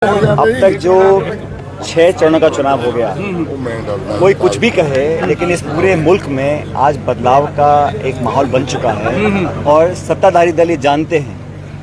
अब तक जो 6 चरणों का चुनाव हो गया, कोई कुछ भी कहे, लेकिन इस पूरे मुल्क में आज बदलाव का एक माहौल बन चुका है और सत्ताधारी दल ये जानते हैं,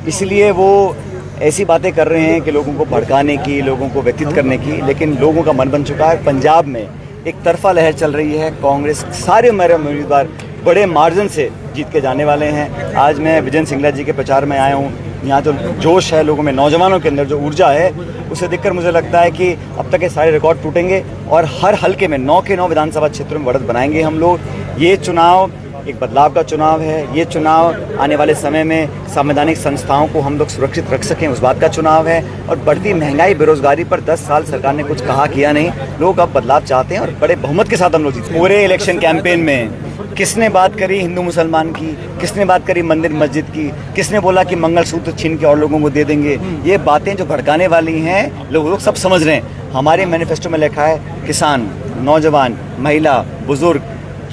इसलिए वो ऐसी बातें कर रहे हैं कि लोगों को भड़काने की, लोगों को व्यतीत करने की, लेकिन लोगों का मन बन चुका है। पंजाब में एक तरफा लहर चल रही है, कांग्रेस सारे मेरे उम्मीदवार बड़े मार्जिन से जीत के जाने वाले हैं। आज मैं विजय सिंगला जी के प्रचार में आया हूँ। यहाँ जो जोश है लोगों में, नौजवानों के अंदर जो ऊर्जा है, उसे देखकर मुझे लगता है कि अब तक के सारे रिकॉर्ड टूटेंगे और हर हलके में 9 के 9 विधानसभा क्षेत्रों में बढ़त बनाएंगे हम लोग। ये चुनाव एक बदलाव का चुनाव है। ये चुनाव आने वाले समय में संवैधानिक संस्थाओं को हम लोग सुरक्षित रख सकें, उस बात का चुनाव है। और बढ़ती महंगाई, बेरोजगारी पर 10 साल सरकार ने कुछ कहा किया नहीं। लोग अब बदलाव चाहते हैं और बड़े बहुमत के साथ हम लोग जीते। पूरे इलेक्शन कैंपेन में किसने बात करी हिंदू मुसलमान की, किसने बात करी मंदिर मस्जिद की, किसने बोला कि मंगलसूत्र छीन के और लोगों को दे देंगे। ये बातें जो भड़काने वाली हैं, लोग सब समझ रहे हैं। हमारे मैनिफेस्टो में लिखा है किसान, नौजवान, महिला, बुजुर्ग,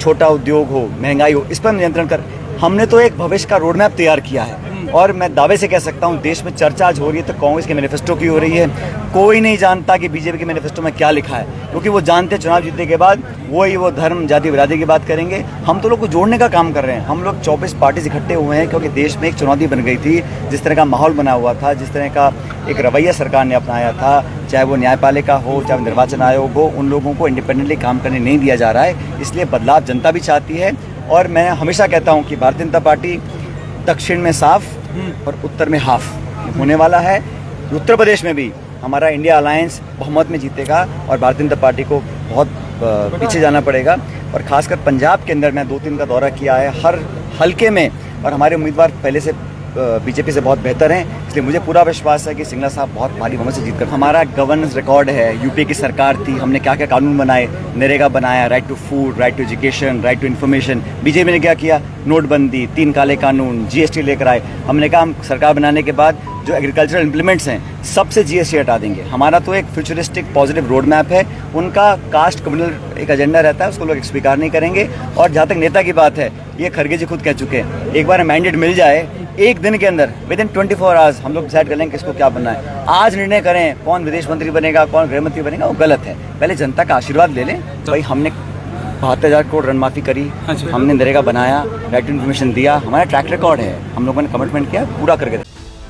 छोटा उद्योग हो, महंगाई हो, इस पर नियंत्रण कर। हमने तो एक भविष्य का रोड मैप तैयार किया है और मैं दावे से कह सकता हूं, देश में चर्चा आज हो रही है तो कांग्रेस के मैनिफेस्टो की हो रही है। कोई नहीं जानता कि बीजेपी के मैनिफेस्टो में क्या लिखा है, क्योंकि वो जानते हैं चुनाव जीतने के बाद वो धर्म, जाति, बिरादरी की बात करेंगे। हम तो लोग को जोड़ने का काम कर रहे हैं। हम लोग 24 पार्टीज इकट्ठे हुए हैं, क्योंकि देश में एक चुनौती बन गई थी। जिस तरह का माहौल बना हुआ था, जिस तरह का एक रवैया सरकार ने अपनाया था, चाहे वो न्यायपालिका हो, चाहे वो निर्वाचन आयोग हो, उन लोगों को इंडिपेंडेंटली काम करने नहीं दिया जा रहा है। इसलिए बदलाव जनता भी चाहती है। और मैं हमेशा कहता हूँ कि भारतीय जनता पार्टी दक्षिण में साफ और उत्तर में हाफ होने वाला है। उत्तर प्रदेश में भी हमारा इंडिया अलायंस बहुमत में जीतेगा और भारतीय जनता पार्टी को बहुत पीछे जाना पड़ेगा। और खासकर पंजाब के अंदर मैं 2-3 का दौरा किया है, हर हलके में, और हमारे उम्मीदवार पहले से बीजेपी से बहुत बेहतर हैं। इसलिए मुझे पूरा विश्वास है कि सिंगला साहब बहुत भारी बहुमत से जीत कर। हमारा गवर्नेंस रिकॉर्ड है, यूपी की सरकार थी, हमने क्या क्या कानून बनाए, नरेगा बनाया, right to food, right to education, right to information. BJP ने क्या किया, नोटबंदी, 3 काले कानून, जीएसटी लेकर आए। हमने कहा हम सरकार बनाने के बाद जो एग्रीकल्चरल इम्प्लीमेंट्स हैं, सबसे जीएसटी हटा देंगे। हमारा तो एक फ्यूचरिस्टिक पॉजिटिव रोड मैप है। उनका कास्ट कम्युनल एक एजेंडा रहता है, उसको लोग स्वीकार नहीं करेंगे। और जहाँ तक नेता की बात है, ये खड़गे जी खुद कह चुके हैं, एक बार मैंडेट मिल जाए, एक दिन के अंदर, विदिन 24 आवर्स हम लोग डिसाइड कर लेंगे किसको क्या बनना है। आज निर्णय करें कौन विदेश मंत्री बनेगा, कौन गृह मंत्री बनेगा, वो गलत है। पहले जनता का आशीर्वाद ले लें। भाई हमने 72,000 करोड़ ऋण माफी करी, हमने नरेगा बनाया, राइट टू इन्फॉर्मेशन दिया, हमारा ट्रैक रिकॉर्ड है। हम लोगों ने कमिटमेंट किया, पूरा करके।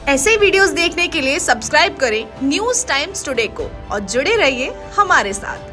ऐसे वीडियोस देखने के लिए सब्सक्राइब करें न्यूज़ टाइम्स टुडे को और जुड़े रहिए हमारे साथ।